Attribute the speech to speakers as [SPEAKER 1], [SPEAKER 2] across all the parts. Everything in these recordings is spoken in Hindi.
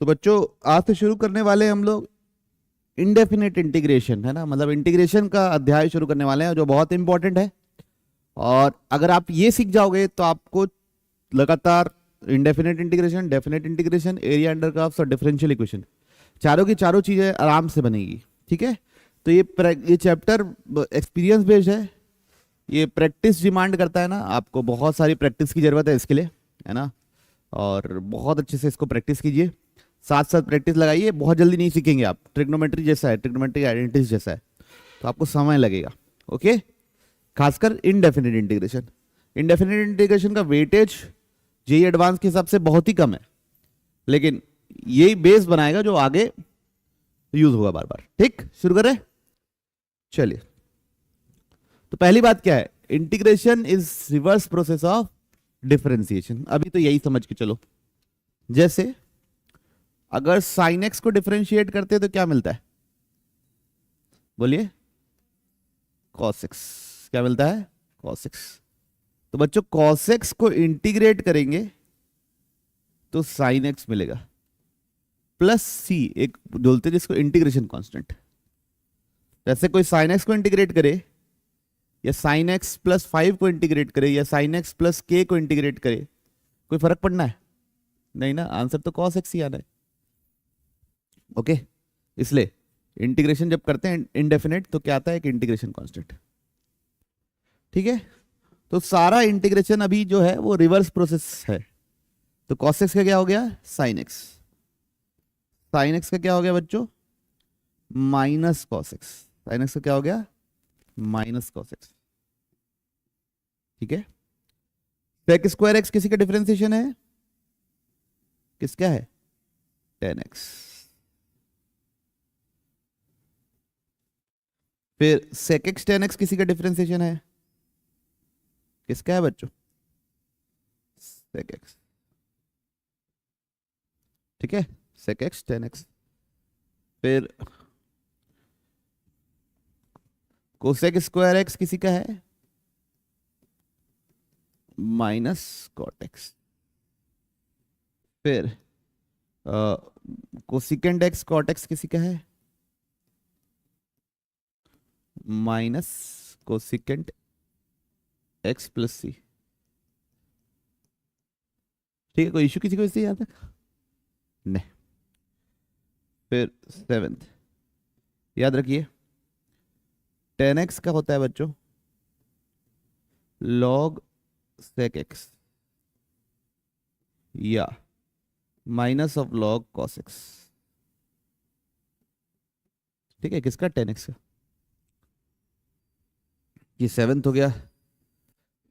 [SPEAKER 1] तो बच्चों आज से शुरू करने वाले हैं हम लोग इंडेफिनिट इंटीग्रेशन, है ना। मतलब इंटीग्रेशन का अध्याय शुरू करने वाले हैं जो बहुत इंपॉर्टेंट है। और अगर आप ये सीख जाओगे तो आपको लगातार indefinite integration, definite integration, area under curves और डिफरेंशियल इक्वेशन चारों की चारों चीजें आराम से बनेगी। ठीक है, तो ये चैप्टर एक्सपीरियंस बेस्ड है। ये प्रैक्टिस डिमांड करता है ना, आपको बहुत सारी प्रैक्टिस की जरूरत है इसके लिए, है ना। और बहुत अच्छे से इसको प्रैक्टिस कीजिए, साथ साथ प्रैक्टिस लगाइए। बहुत जल्दी नहीं सीखेंगे आप, ट्रिग्नोमेट्री जैसा है, ट्रिग्नोमेट्री आइडेंटिटीज जैसा है, तो आपको समय लगेगा। ओके, खासकर इनडेफिनिट इंटीग्रेशन। इनडेफिनिट इंटीग्रेशन का वेटेज जेईई एडवांस के हिसाब से बहुत ही कम है, लेकिन यही बेस बनाएगा जो आगे यूज होगा बार बार। ठीक, शुरू करें, चलिए। तो पहली बात क्या है, integration is reverse process of differentiation. अभी तो यही समझ के चलो, जैसे अगर साइन एक्स को डिफरेंशिएट करते हैं तो क्या मिलता है, बोलिए, कॉस एक्स। क्या मिलता है, कॉस एक्स। तो बच्चों कॉस एक्स को इंटीग्रेट करेंगे तो साइन एक्स मिलेगा, प्लस सी एक बोलते हैं जिसको इंटीग्रेशन कांस्टेंट। जैसे कोई साइन एक्स को इंटीग्रेट करे, या साइन एक्स प्लस 5 को इंटीग्रेट करे, या साइन एक्स प्लस के को इंटीग्रेट करे, कोई फर्क पड़ना है नहीं ना, आंसर तो कॉस एक्स ही आना है। ओके, इसलिए इंटीग्रेशन जब करते हैं इनडेफिनेट तो क्या आता है, एक इंटीग्रेशन कांस्टेंट। ठीक है, तो सारा इंटीग्रेशन अभी जो है वो रिवर्स प्रोसेस है। तो कॉस एक्स का क्या हो गया, साइन एक्स। साइन एक्स का क्या हो गया बच्चों, minus cos x. Sine x का क्या हो गया, माइनस कॉस एक्स। ठीक है, सेक स्क्वायर एक्स किसी का डिफरेंशिएशन है, किसका है, टेन एक्स। फिर सेक एक्स टेन एक्स किसी का डिफरेंशिएशन है, किसका है बच्चों, सेक एक्स। ठीक है, सेक एक्स टेन एक्स। फिर कोसेक स्क्वायर एक्स किसी का है, माइनस कॉट एक्स। फिर कोसिकेंड एक्स कॉट एक्स किसी का है, माइनस कोसिकेंट एक्स प्लस सी। ठीक है, कोई इशू किसी को इससे याद है, नहीं। फिर सेवेंथ याद रखिए, टेन एक्स का होता है बच्चों लॉग सेक एक्स, या minus of log cos x. ठीक है, किसका, टेन एक्स का। ये सेवेंथ हो गया।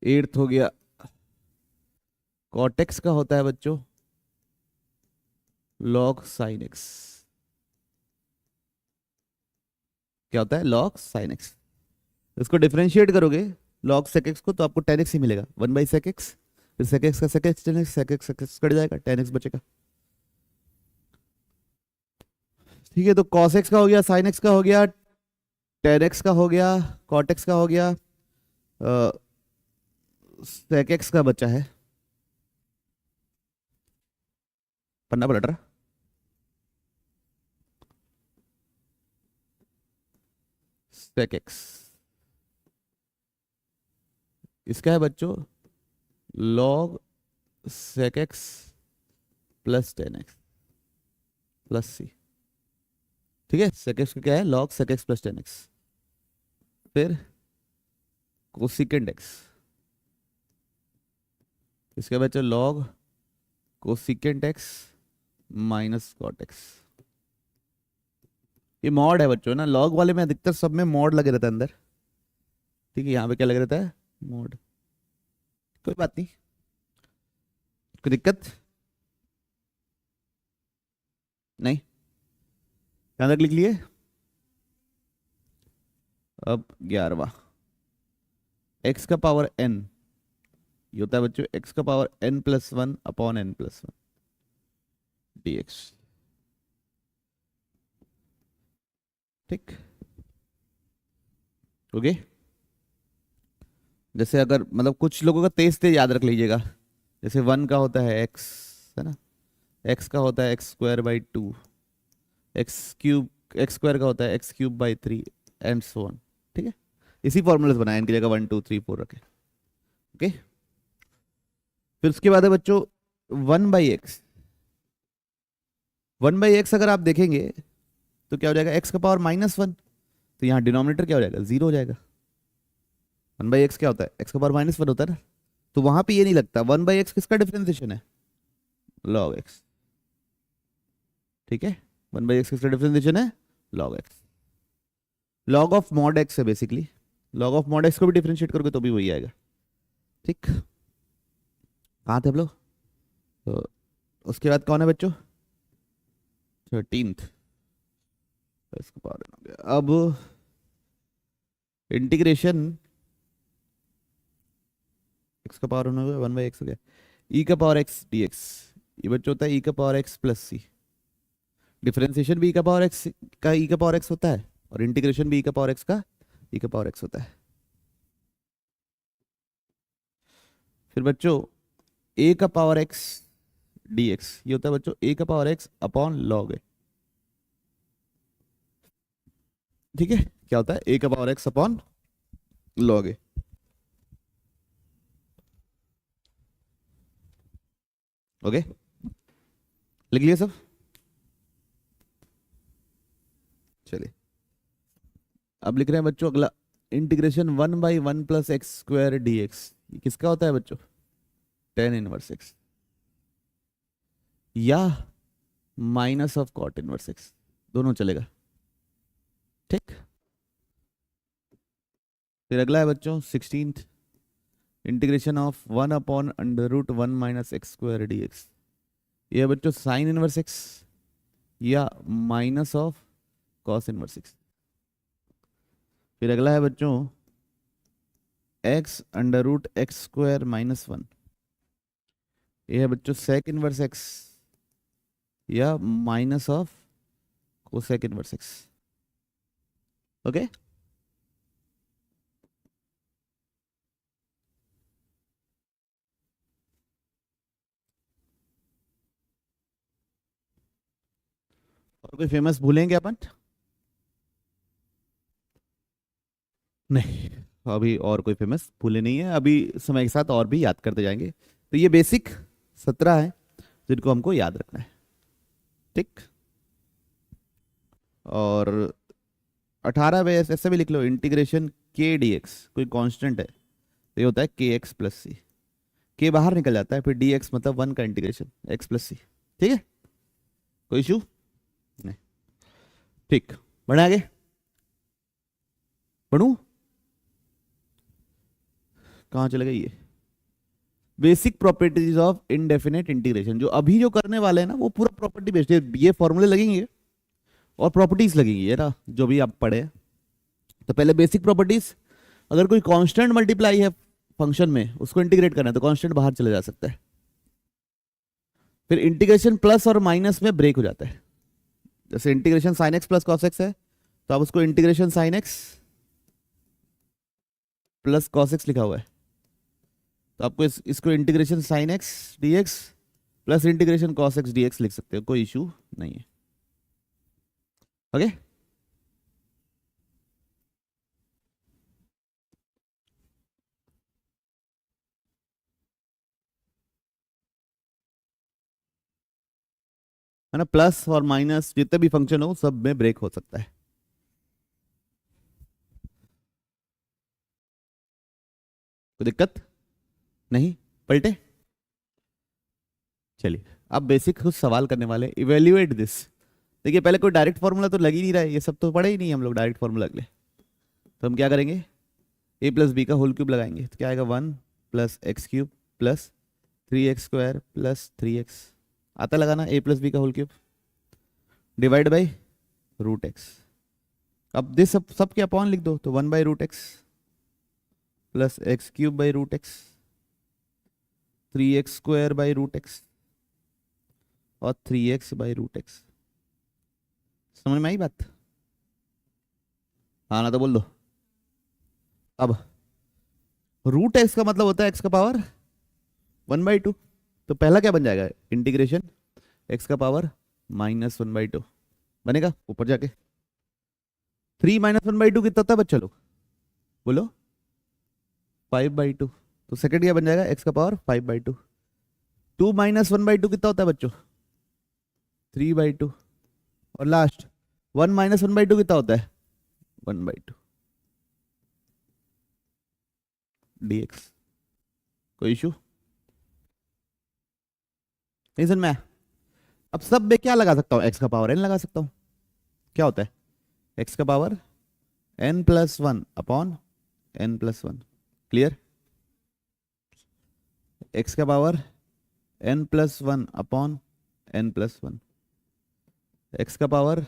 [SPEAKER 1] एट्थ हो गया, कॉट एक्स का होता है बच्चों लॉग साइन एक्स। क्या होता है, लॉग साइन एक्स। इसको डिफरेंशिएट करोगे लॉग सेक एक्स को तो आपको टेन एक्स ही मिलेगा, 1/sec x। फिर sec x का sec x ten x, sec x cut जाएगा, टेन एक्स बचेगा। ठीक है, तो cos x का हो गया, sin x का हो गया, tan x का हो गया, cot x का हो गया, sec x का बचा है, पन्ना पलट रहा, sec x। इसका है बच्चों log sec x plus ten x plus सी। ठीक है, sec x का क्या है, log sec x plus ten x. फिर कोसिकेंड एक्स, इसका बच्चा log cosecant x minus cot x. ये मॉड है बच्चों ना, लॉग वाले में अधिकतर सब में मॉड लगे रहता है अंदर। ठीक है, यहाँ पे क्या लग रहता है, मॉड। कोई बात नहीं, कोई दिक्कत नहीं, यहाँ तक लिख लिए। अब 11वां, एक्स का पावर n, ये होता है बच्चों एक्स का power n plus one upon n plus one dx। ठीक, ओके। जैसे अगर मतलब कुछ लोगों का तेज तेज याद रख लीजिएगा, जैसे वन का होता है एक्स, है ना, एक्स का होता है x square by two, x square का होता है x cube by three, and so on. ठीक है, इसी फॉर्मूले से बनाया, इनकी जगह 1 2 3 4 रखे। ओके, फिर उसके बाद है बच्चों 1/x। 1/x अगर आप देखेंगे तो क्या हो जाएगा, x का पावर -1, तो यहाँ डिनोमिनेटर क्या हो जाएगा, 0 हो जाएगा। 1/x क्या होता है, x का पावर -1 होता है ना, तो वहां पे ये नहीं लगता। 1/x किसका डिफरेंशिएशन है, log x। ठीक है, 1/x किसका डिफरेंशिएशन है, log x। log of mod x है basically, log of mod x को भी डिफरेंशिएट करोगे तो भी वही आएगा। ठीक, कहाँ थे हम लोग, तो उसके बाद कौन है बच्चों, 13th, इसका पावर हो गया। अब इंटीग्रेशन x का पावर होना होगा 1/x हो गया, e का पावर x dx, ये बच्चों होता है e का power x plus c। Differentiation भी e का पावर x का e का पावर x होता है, और इंटीग्रेशन भी e का पावर x का e का पावर x होता है। फिर बच्चों a का पावर x dx, ये होता है बच्चों a का power x upon log a। ठीक है, क्या होता है, a का power x upon log a। Okay, लिख लिया सब, चलिए अब लिख रहे हैं बच्चों अगला, integration 1/1 plus x square d x, किसका होता है बच्चों, tan इनवर्स x, या minus of cot inverse x, दोनों चलेगा। ठीक, फिर अगला है बच्चों 16th, integration of 1/√1 minus x square d x, ये है बच्चों साइन इनवर्स x या minus of cos inverse x। फिर अगला है बच्चों x√x² -1, ये है बच्चों सेक इनवर्स x या minus of cosec inverse x। Okay, और कोई फेमस भूलेंगे अपन, नहीं अभी और कोई फेमस भूले नहीं है, अभी समय के साथ और भी याद करते जाएंगे। तो ये बेसिक 17 है जिनको हमको याद रखना है। ठीक, और 18 में ऐसे भी लिख लो, इंटीग्रेशन के डी एक्स, कोई कांस्टेंट है तो ये होता है के एक्स प्लस सी, के बाहर निकल जाता है, फिर डी एक्स मतलब 1 का इंटीग्रेशन एक्स प्लस सी। ठीक है, कोई इशू नहीं। ठीक, बढ़े आगे, बढ़ू, कहाँ चले गए ये, basic properties of indefinite integration. जो अभी जो करने वाले हैं ना वो पूरा प्रॉपर्टी बेस्ड है, ये फॉर्मूले लगेंगे और प्रॉपर्टीज लगेंगी, ये ना जो भी आप पढ़े। तो पहले बेसिक प्रॉपर्टीज, अगर कोई कांस्टेंट मल्टीप्लाई है फंक्शन में, उसको इंटीग्रेट करना है तो कांस्टेंट बाहर चले जा सकता है। फिर इंटीग्रेशन प्लस और माइनस में ब्रेक हो जाता है, जैसे integration sine x plus cos x है तो आप उसको integration sine x plus cos x लिखा हुआ है, तो आपको इसको integration sine x D x plus integration cos x D x लिख सकते हो, कोई इशू नहीं है। ओके, है ना, प्लस और माइनस जितने भी फंक्शन हो सब में ब्रेक हो सकता है। कोई दिक्कत नहीं, पलटे, चलिए अब बेसिक कुछ सवाल करने वाले, इवेल्युएट दिस। देखिए पहले कोई डायरेक्ट फार्मूला तो लग ही नहीं रहा है, ये सब तो पढ़े ही नहीं हम लोग डायरेक्ट फार्मूला अगले, तो हम क्या करेंगे, a प्लस बी का होल क्यूब लगाएंगे, तो क्या आएगा 1 plus x cube plus 3x² plus 3x, आता लगाना a प्लस बी का whole cube divide by root x. अब दिस सब के अपॉन लिख दो, तो 1/√x plus x cube by root x, 3x² by root x और 3x बाई रूट एक्स। समझ में आई बात, हाँ ना तो बोल दो। अब रूट एक्स का मतलब होता है एक्स का पावर 1/2, तो पहला क्या बन जाएगा, इंटीग्रेशन एक्स का पावर -1/2 बनेगा ऊपर जाके। 3 - 1/2 कितना होता है बच्चा लोग, बोलो? 5/2। तो सेकंड क्या बन जाएगा, एक्स का पावर 5/2। 2 - 1/2 कितना होता है बच्चों, 3/2। और लास्ट 1 - 1/2 कितना होता है, 1/2 dx। कोई इशू नहीं समझ में आया? अब सब में क्या लगा सकता हूं, एक्स का पावर n लगा सकता हूं। क्या होता है, एक्स का power n+1 upon n+1। Clear? X का power n+1 upon n+1। X का power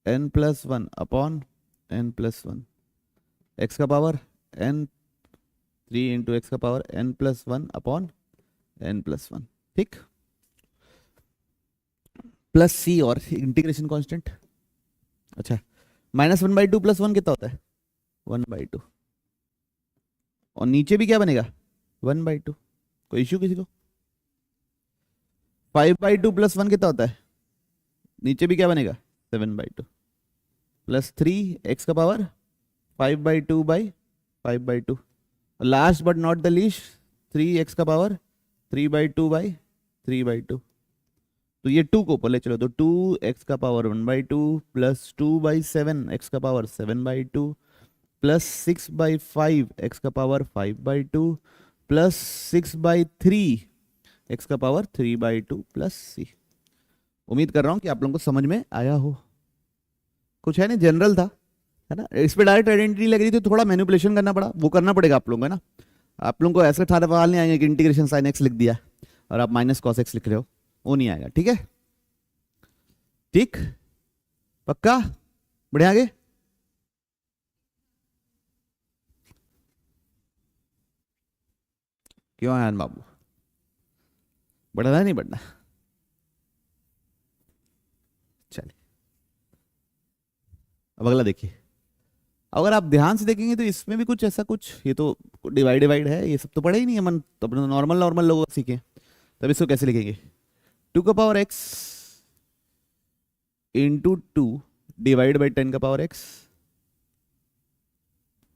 [SPEAKER 1] n+1 upon n+1। X का पावर n 3 इंटू एक्स का पावर n+1 अपॉन n+1। ठीक, प्लस सी और इंटीग्रेशन कांस्टेंट। अच्छा, -1/2 + 1 कितना होता है, 1/2। और नीचे भी क्या बनेगा, 1/2। कोई इश्यू किसी को? 5/2 + 1 कितना होता है, नीचे भी क्या बनेगा, 7/2। +3 एक्स का power 5/2/5/2। Last but not the least 3 x का पावर 3/2/3/2। तो ये 2 को ऊपर ले चलो, तो 2 एक्स का पावर 1/2 प्लस 2/7 एक्स का पावर 7/2 प्लस 6/5 एक्स का पावर 5/2 प्लस 6/3 एक्स का पावर 3/2 प्लस सी। उम्मीद कर रहा हूं कि आप लोगों को समझ में आया हो। कुछ है नहीं, जनरल था, है ना। इस पे डायरेक्ट आइडेंटिटी लग रही थी, थोड़ा मैनिपुलेशन करना पड़ा, वो करना पड़ेगा आप लोगों को, है ना। आप लोगों को ऐसे सारे सवाल नहीं आएंगे कि इंटीग्रेशन साइन एक्स लिख दिया और आप माइनस कॉस एक्स लिख रहे हो, वो नहीं आएगा। ठीक है, ठीक, पक्का, बढ़िया। आगे क्यों आयन बाबू, बढ़ना है नहीं बढ़ना? चलिए अब अगला देखिए। अगर आप ध्यान से देखेंगे तो इसमें भी कुछ ऐसा कुछ, ये तो डिवाइड है, ये सब तो पढ़े ही नहीं है मन, तो अपने नॉर्मल नॉर्मल लोगों को सीखे। तब इसको कैसे लिखेंगे, 2 का power x into 2 divide by 10 का पावर x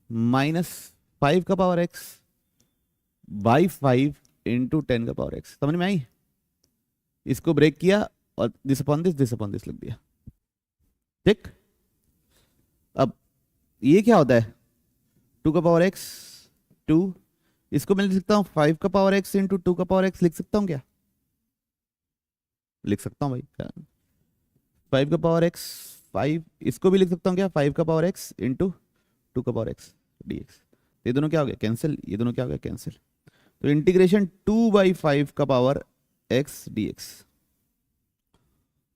[SPEAKER 1] माइनस 5 का पावर x बाई 5 इंटू 10 का पावर x। समझ में आई? इसको ब्रेक किया और दिस अपॉन दिस लिख दिया। ठीक, अब ये क्या होता है, 2 का पावर x 2, इसको मैं लिख सकता हूँ 5 का पावर x इंटू 2 का पावर x। लिख सकता हूँ क्या, लिख सकता हूँ भाई। 5 का पावर x 5, इसको भी लिख सकता हूँ क्या, 5 का पावर x इंटू 2 का पावर x dx। ये दोनों क्या हो गया, कैंसिल, ये दोनों क्या हो गया, कैंसिल। तो इंटीग्रेशन 2/5 का पावर x dx।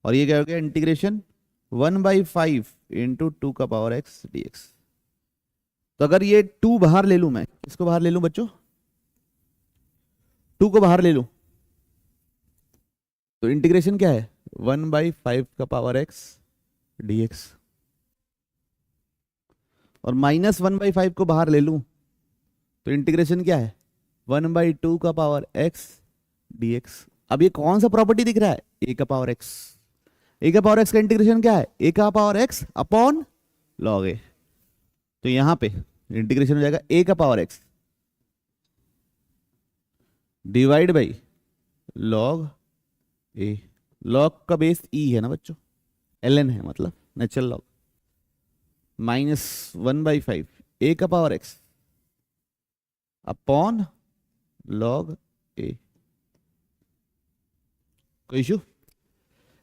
[SPEAKER 1] और ये क्या हो गया, इंटीग्रेशन 1/5 इंटू 2 का पावर x dx। तो अगर ये 2 बाहर ले लूं, मैं इसको बाहर ले लूं बच्चों, 2 को बाहर ले लूं, तो इंटीग्रेशन क्या है, 1/5 का पावर x dx। और -1/5 को बाहर ले लूं, तो इंटीग्रेशन क्या है, 1/2 का पावर x dx। अब ये कौन सा प्रॉपर्टी दिख रहा है, a का पावर x। a का पावर x का इंटीग्रेशन क्या है, a का power x upon log a। तो यहां पे इंटीग्रेशन हो जाएगा a का power x divide by log a। log का बेस e है ना बच्चों, ln है, मतलब नेचुरल लॉग, -1/5 a का power x upon log a। कोई इशू?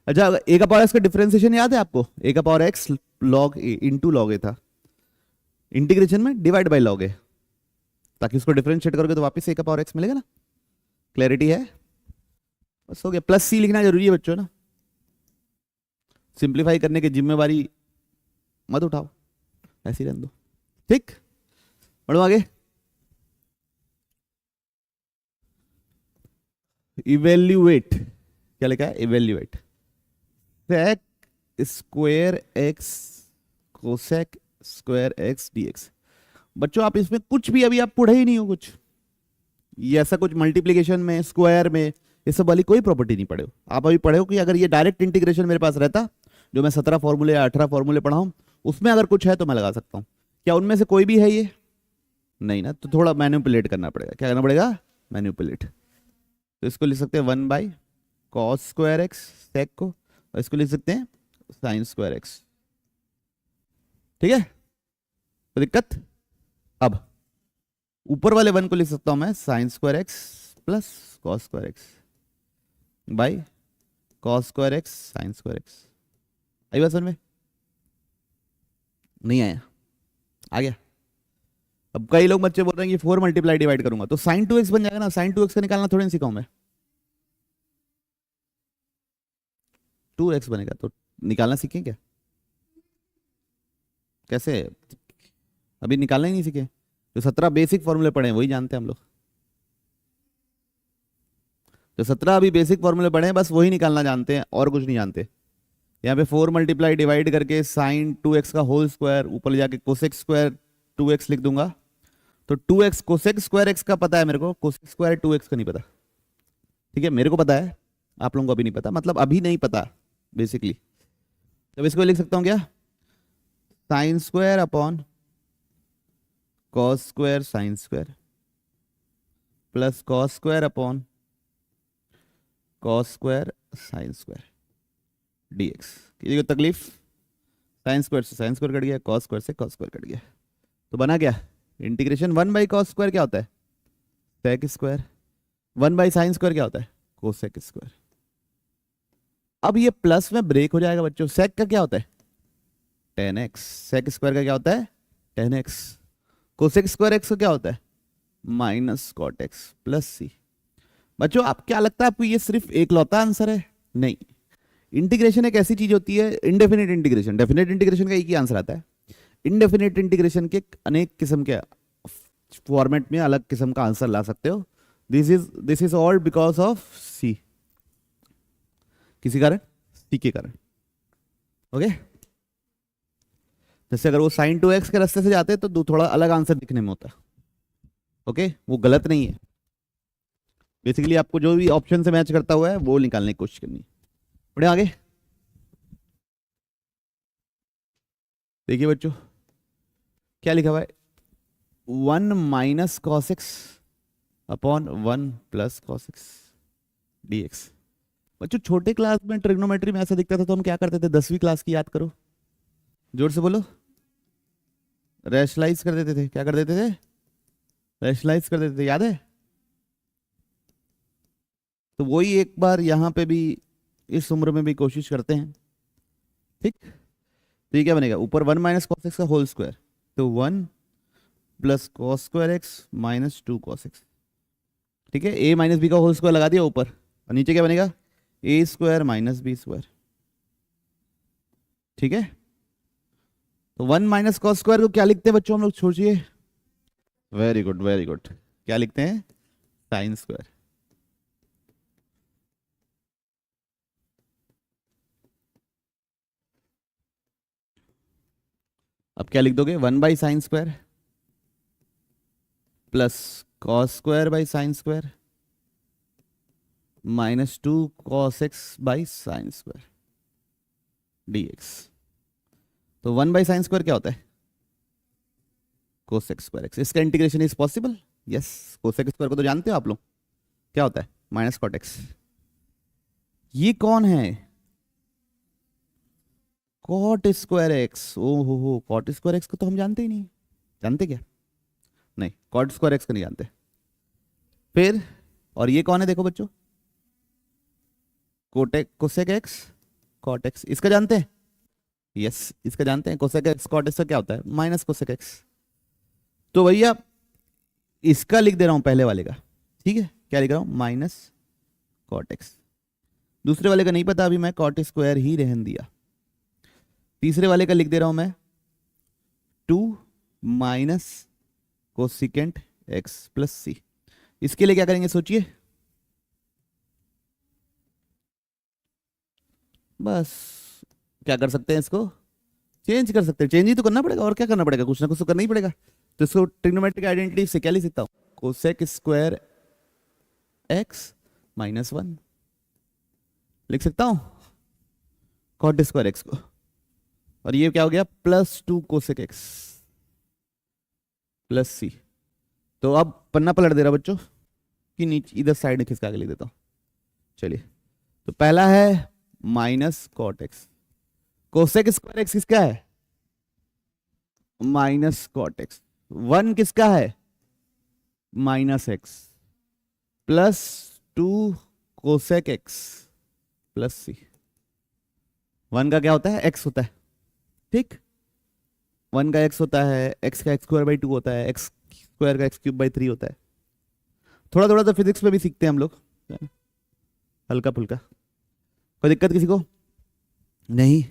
[SPEAKER 1] अच्छा, a का पावर x का डिफरेंशिएशन याद है आपको, a का power x log a into log a था, इंटीग्रेशन में डिवाइड बाई log a, ताकि उसको डिफरेंशिएट करोगे तो वापस a का पावर x मिलेगा ना। क्लैरिटी है? बस हो गया। प्लस सी लिखना जरूरी है बच्चों ना, सिंप्लीफाई करने की जिम्मेवारी मत उठाओ, ऐसी रहने दो। ठीक, बढ़ो आगे। इवेल्युएट, क्या लिखा है, evaluate sec square x cosec square x dx. बच्चों आप इसमें कुछ भी अभी आप पढ़े ही नहीं हो कुछ, ये ऐसा कुछ मल्टीप्लीकेशन में, स्क्वायर में, ये सब वाली कोई प्रॉपर्टी नहीं पढ़े हो आप। अभी पढ़े हो कि अगर ये डायरेक्ट इंटीग्रेशन मेरे पास रहता, जो मैं 17 फॉर्मूले या 18 फॉर्मूले पढ़ा हूं, उसमें अगर कुछ है तो मैं लगा सकता हूं। क्या उनमें से कोई भी है ये? नहीं ना, तो थोड़ा मैनिपुलेट करना पड़ेगा। क्या करना पड़ेगा? मैनिपुलेट। तो इसको लिख सकते हैं 1/cos²x सेक को, और इसको लिख सकते हैं sin²x। ठीक है, तो दिक्कत? अब ऊपर वाले 1 को लिख सकता हूं मैं sin² plus cos²x by cos²x sin²x। आई बात समझ में? नहीं आया? आ गया? अब कई लोग बच्चे बोल रहे हैं कि 4 मल्टीप्लाई डिवाइड करूंगा तो sin2x बन जाएगा ना। sin2x का निकालना थोड़ी नहीं सिखाऊं मैं, 2x बनेगा तो निकालना सीखें क्या? कैसे? अभी निकालना ही नहीं सीखे। जो 17 बेसिक फॉर्मूले पढ़े हैं वही जानते हैं हम लोग। जो 17 अभी बेसिक फॉर्मूले पढ़े हैं बस वही निकालना जानते हैं, और कुछ नहीं जानते। यहाँ पे 4 मल्टीप्लाई डिवाइड करके sin2x का होल स्क्वायर, ऊपर ले जाके cosec² 2x लिख दूंगा। तो 2x cosec² का पता है मेरे को, cosec² 2x का नहीं पता। ठीक है, मेरे को पता है, आप लोगों को अभी नहीं पता, मतलब अभी नहीं पता बेसिकली। तब इसको लिख सकता हूँ क्या? sin² upon cos² sin² plus cos² upon cos² sin² dx। किसी को तकलीफ? sin² से sin² कट गया, cos² से cos² कट गया, तो बना क्या? इंटीग्रेशन 1/cos² क्या होता है? sec²। 1/sin² क्या होता है? cosec²। अब ये प्लस में ब्रेक हो जाएगा बच्चों। sec का क्या होता है? tan x। sec² का क्या होता है? tan x। cosec² x का क्या होता है? माइनस cot x प्लस सी। बच्चों आप क्या लगता है आपको ये सिर्फ एक लौता आंसर है? नहीं। इंटीग्रेशन एक ऐसी चीज होती है, इनडेफिनेट इंटीग्रेशन, डेफिनेट इंटीग्रेशन का एक ही आंसर आता है। इनडेफिनेट इंटीग्रेशन के अनेक किस्म के फॉर्मेट में अलग किस्म का आंसर ला सकते हो। This is all because of C. किसी कारण? सी के कारण। ओके, जैसे अगर वो sin2x के रास्ते से जाते तो थोड़ा अलग आंसर दिखने में होता। ओके, वो गलत नहीं है। बेसिकली आपको जो भी ऑप्शन से मैच करता हुआ है वो निकालने की कोशिश करनी है। बढ़े आगे देखिए बच्चों, क्या लिखा हुआ है? 1 minus cos x upon 1 plus cos x dx। बच्चों छोटे क्लास में ट्रिग्नोमेट्री में ऐसा दिखता था तो हम क्या करते थे? 10वीं क्लास की याद करो, जोर से बोलो। रैशनलाइज कर देते थे। क्या कर देते थे? रैशनलाइज कर देते थे, याद है? तो वही एक बार यहाँ पे भी इस उम्र में भी कोशिश करते हैं। ठीक, तो ये क्या बनेगा? ऊपर 1 माइनस cos x का होल स्क्वायर, तो 1 plus cos² x minus 2 cos x। ठीक है, a माइनस बी का होल स्क्वायर लगा दिया ऊपर, और नीचे क्या बनेगा? a² minus b²। ठीक है, तो 1 माइनस cos² को क्या लिखते हैं बच्चों हम लोग? सोचिए। वेरी गुड वेरी गुड, क्या लिखते हैं? sin²। अब क्या लिख दोगे? 1/sin² plus cos²/sin² minus 2 cos x/sin² dx। तो 1/sin² क्या होता है? cosec² x। इसका integration is possible? Yes. cosec² को तो जानते हो आप लोग, क्या होता है? Minus cot x। ये कौन है? cot² x। ओहो, cot² x को तो हम जानते ही नहीं। जानते क्या? नहीं, cot² x को नहीं जानते। फिर और ये कौन है? देखो बच्चों, cosec x cot x, इसका जानते हैं? यस, इसका जानते हैं। cosec x cot x का क्या होता है? Minus cosec x। तो भैया इसका लिख दे रहा हूं पहले वाले का। ठीक है, क्या लिख रहा हूं? Minus cot x। दूसरे वाले का नहीं पता, अभी मैं cot² ही रहने दिया। तीसरे वाले का लिख दे रहा हूं मैं 2 माइनस कोसिकेंट x प्लस सी। इसके लिए क्या करेंगे सोचिए? बस क्या कर सकते हैं? इसको चेंज कर सकते हैं। चेंज ही तो करना पड़ेगा, और क्या करना पड़ेगा? कुछ ना कुछ तो करना ही पड़ेगा। तो इसको ट्रिग्नोमेट्रिक आइडेंटिटी से क्या लिख सकता हूं? कोसेक² x -1 लिख सकता हूं कॉट स्क्वायर एक्स को, और ये क्या हो गया +2 कोसेक एक्स प्लस सी। तो अब पन्ना पलट दे रहा बच्चों कि नीचे इधर साइड खिसका के लिख देता हूं। चलिए, तो पहला है minus cot x, cosec square x किसका है माइनस कॉट एक्स, 1 किसका है -x +2 कोसेक एक्स प्लस सी। 1 का क्या होता है x होता है, ठीक, 1 का x होता है, x का x²/2 होता है, x² का x³/3 होता है। थोड़ा थोड़ा तो फिजिक्स में भी सीखते हैं हम लोग, हल्का फुल्का, कोई दिक्कत किसी को नहीं,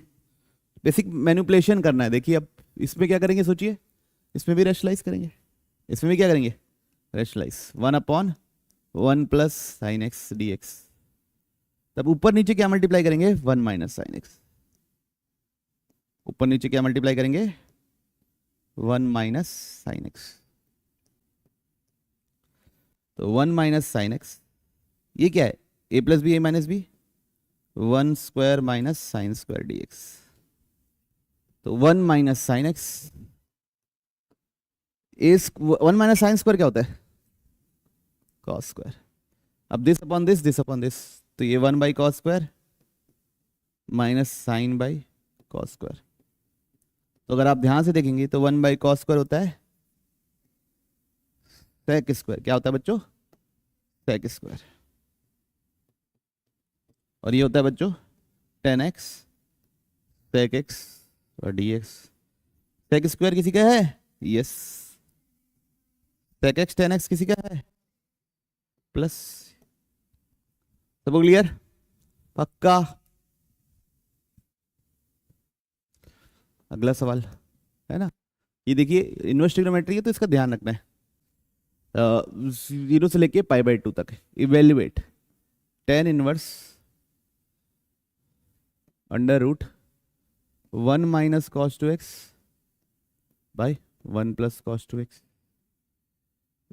[SPEAKER 1] बेसिक मैनिपुलेशन करना है। देखिए अब इसमें क्या करेंगे सोचिए, इसमें भी रैशनलाइज करेंगे, इसमें भी क्या करेंगे रैशनलाइज, 1/1 + sin x dx। तब ऊपर नीचे क्या मल्टीप्लाई करेंगे 1 - sin x, ऊपर नीचे क्या मल्टीप्लाई करेंगे 1 - sin x। तो 1 - sin x ये क्या है a + b a - b 1² - sin² dx। तो 1 - sin x, 1 - sin² क्या होता है cos²। अब this upon this, this upon this, तो ये 1/cos² माइनस sin/cos²। तो अगर आप ध्यान से देखेंगे तो 1/cos² होता है sec², क्या होता है बच्चों sec², और ये होता है बच्चों tan x sec x और dx। sec² किसी का है, yes, sec x tan x किसी का है प्लस। सब क्लियर, पक्का। अगला सवाल है ना, ये देखिए इनवर्स ट्रिग्नोमेट्री है तो इसका ध्यान रखना है, 0 से लेके π/2 तक। Evaluate tan inverse √1 - cos 2x by 1 + cos 2x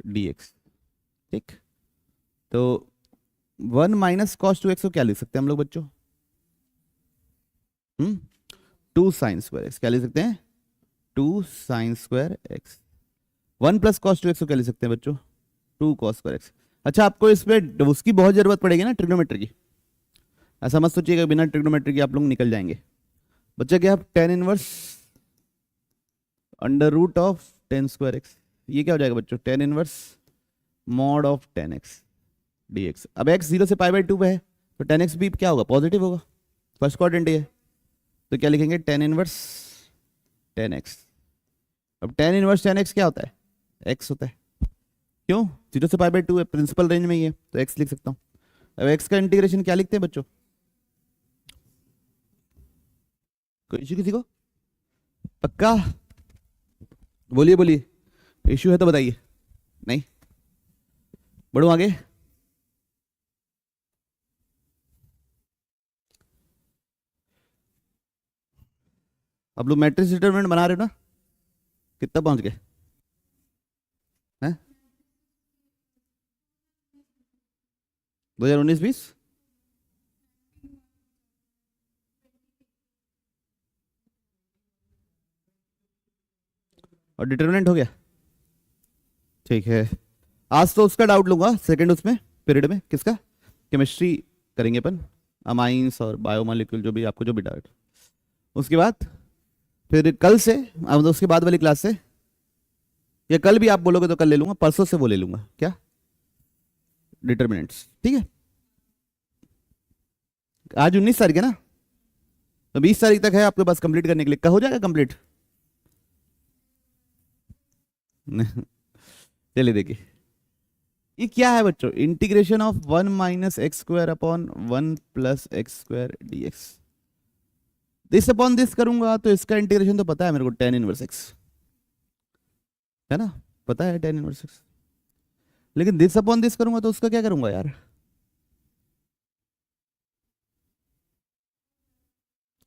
[SPEAKER 1] dx, ठीक। तो 1 - cos 2x को क्या लिख सकते हैं हम लोग बच्चों 2 sin² x, क्या लिख सकते हैं 2 sin² x। 1 + cos 2x को क्या लिख सकते हैं बच्चों 2 cos² x। अच्छा, आपको इसमें उसकी बहुत जरूरत पड़ेगी ना ट्रिग्नोमेट्री की, ऐसा मत सोचिएगा बिना ट्रिग्नोमेट्री के आप लोग निकल जाएंगे। बच्चा क्या tan इनवर्स √tan² x, ये क्या हो जाएगा बच्चों tan inverse mod of tan x dx। अब x 0 से π/2 पे है तो tan x भी क्या होगा पॉजिटिव होगा, फर्स्ट क्वाड्रेंट है, तो क्या लिखेंगे tan इनवर्स tan x। अब tan इनवर्स tan x क्या होता है x होता है, क्यों 0 से π/2 है, प्रिंसिपल रेंज में ही है तो x लिख सकता हूँ। अब x का इंटीग्रेशन क्या लिखते हैं बच्चों, कोई इशू किसी को, पक्का बोलिए बोलिए, इशू है तो बताइए, नहीं बढ़ो आगे। आप लोग मैट्रिक्स डिटरमिनेंट बना रहे हो ना, कितना पहुंच गए हैं 2019-20 और डिटरमिनेंट हो गया, ठीक है। आज तो उसका डाउट लूंगा सेकंड उसमें पीरियड में, किसका केमिस्ट्री करेंगे अपन, अमाइंस और बायोमोलिक्यूल जो भी आपको जो भी डाउट, उसके बाद फिर कल से अब उसके बाद वाली क्लास से, या कल भी आप बोलोगे तो कल ले लूंगा, परसों से वो ले लूंगा क्या डिटरमिनेंट्स, ठीक है। आज 19 तारीख है ना, तो 20 तारीख तक है आपके पास कंप्लीट करने के लिए, हो जाएगा कंप्लीट चलिए देखिए ये क्या है बच्चों, integration of 1 - x² upon 1 + x² dx। This upon this करूंगा तो इसका इंटीग्रेशन तो पता है मेरे को tan इनवर्स x है ना, पता है tan इनवर्स x, लेकिन दिस अपॉन दिस करूंगा तो उसका क्या करूंगा यार,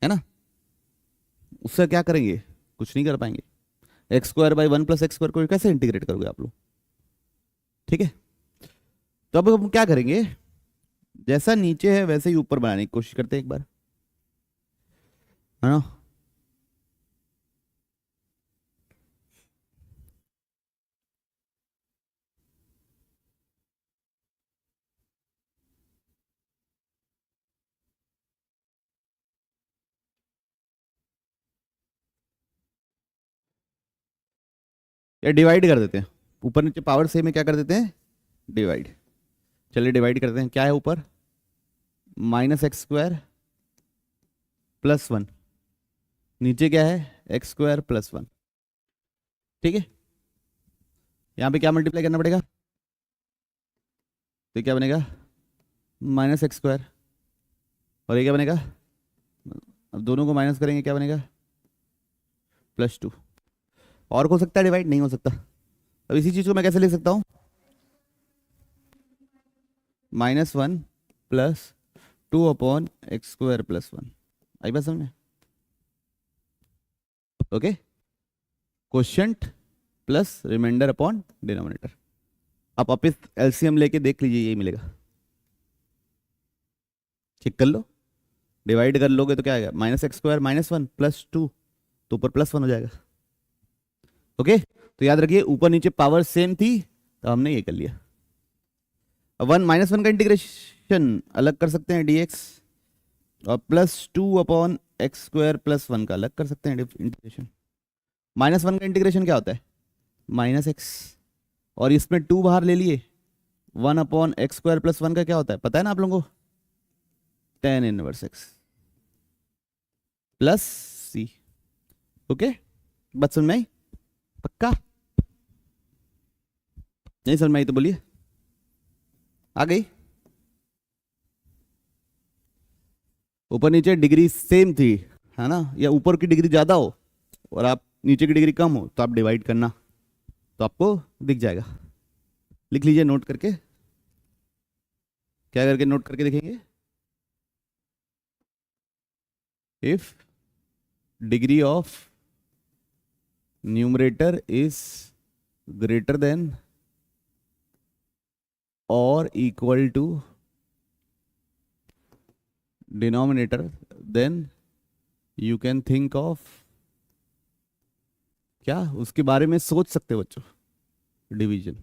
[SPEAKER 1] है ना, उससे क्या करेंगे, कुछ नहीं कर पाएंगे। x² by 1 + x² को कैसे इंटीग्रेट करोगे आप लोग, ठीक है। तो अब हम क्या करेंगे, जैसा नीचे है वैसे ही ऊपर बनाने की कोशिश करते हैं एक बार, है ना। या डिवाइड कर देते हैं, ऊपर नीचे पावर सेम है, क्या कर देते हैं, डिवाइड। चलिए डिवाइड करते हैं, क्या है ऊपर, -x² + 1, नीचे क्या है, x² + 1। ठीक है, यहाँ पे क्या मल्टीप्लाई करना पड़ेगा, तो क्या बनेगा, -x², और ये क्या बनेगा, अब दोनों को माइनस करेंगे, क्या बनेगा, +2। और हो सकता है डिवाइड, नहीं हो सकता। अब इसी चीज को मैं कैसे लिख सकता हूँ, -1 + 2/x² + 1। आई बात समझ में, okay. Quotient plus remainder upon denominator. आप वापिस एलसीएम लेके देख लीजिए, यही मिलेगा। चेक कर लो, डिवाइड कर लोगे तो क्या आएगा, -x² -1 + 2, तो ऊपर +1 हो जाएगा। ओके, तो याद रखिए ऊपर नीचे पावर सेम थी, तो हमने ये कर लिया। अब 1 का इंटीग्रेशन अलग कर सकते हैं, dx, और +2/x² + 1 का अलग कर सकते हैं इंटीग्रेशन। -1 का इंटीग्रेशन क्या होता है, -x, और इसमें 2 बाहर ले लिए, 1/x² + 1 का क्या होता है, पता है ना आप लोगों को, tan−1x + c। ओके, बात समझ में आई, पक्का, नहीं समझ में आई तो बोलिए, आ गई। ऊपर नीचे डिग्री सेम थी, है ना, या ऊपर की डिग्री ज्यादा हो और आप नीचे की डिग्री कम हो, तो आप डिवाइड करना, तो आपको दिख जाएगा। लिख लीजिए नोट करके, क्या करके नोट करके देखेंगे, if degree of numerator is greater than और equal to denominator, then you can think of, क्या उसके बारे में सोच सकते हो बच्चों, डिवीजन,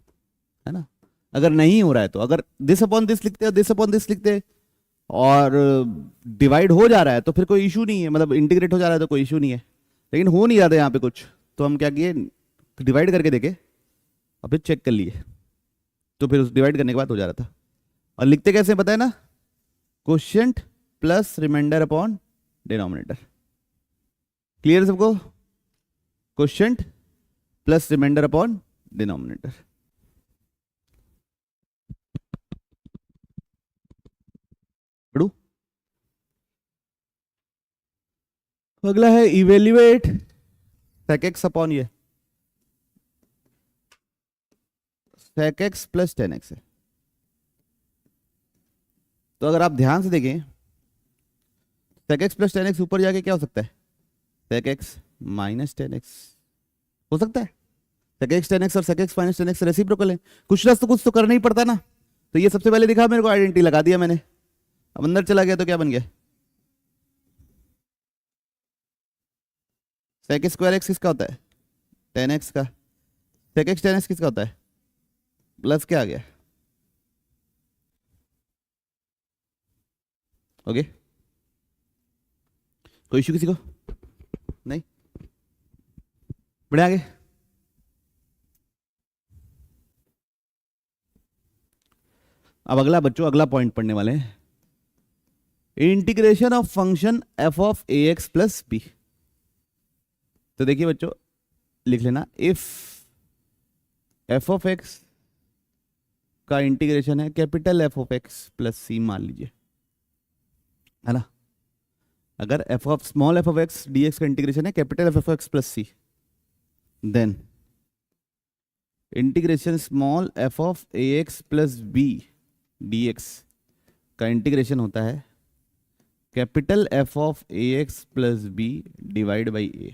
[SPEAKER 1] है ना। अगर नहीं हो रहा है तो, अगर दिस अपॉन दिस लिखते हैं, दिस अपॉन दिस लिखते हैं, और डिवाइड हो जा रहा है तो फिर कोई इशू नहीं है, मतलब इंटीग्रेट हो जा रहा है तो कोई इशू नहीं है। लेकिन हो नहीं जाता यहाँ पे कुछ, तो हम क्या किए, डिवाइड करके देखे और फिर चेक कर लिए, तो फिर उस डिवाइड करने के बाद हो जा रहा था। और लिखते कैसे पता है ना, quotient plus remainder upon denominator. Clear सबको, quotient plus remainder upon denominator. पढ़ू, अगला है इवेल्युएट sec x अपॉन ये sec x + 10x है। तो अगर आप ध्यान से देखें, sec x + 10x ऊपर जाके क्या हो सकता है, sec x - 10x हो सकता है। sec x 10x और sec x - 10x रेसिप्रोकल है, कुछ तो करना ही पड़ता ना। तो ये सबसे पहले दिखा मेरे को, आइडेंटिटी लगा दिया मैंने, अब अंदर चला गया तो क्या बन गया, sec² x किसका होता है, 10x का, sec x 10x किसका होता है, प्लस क्या आ गया, ओके। कोई इशू किसी को, नहीं, बढ़े आगे। अब अगला बच्चों, अगला पॉइंट पढ़ने वाले हैं, integration of function f(ax + b)। तो देखिए बच्चों, लिख लेना, इफ f(x) का इंटीग्रेशन है कैपिटल f(x + c), मान लीजिए, है ना। अगर स्मॉल f(x) dx का इंटीग्रेशन है capital f(x + c), then integration small f(ax + b) dx का इंटीग्रेशन होता है capital f(ax + b) divide by a।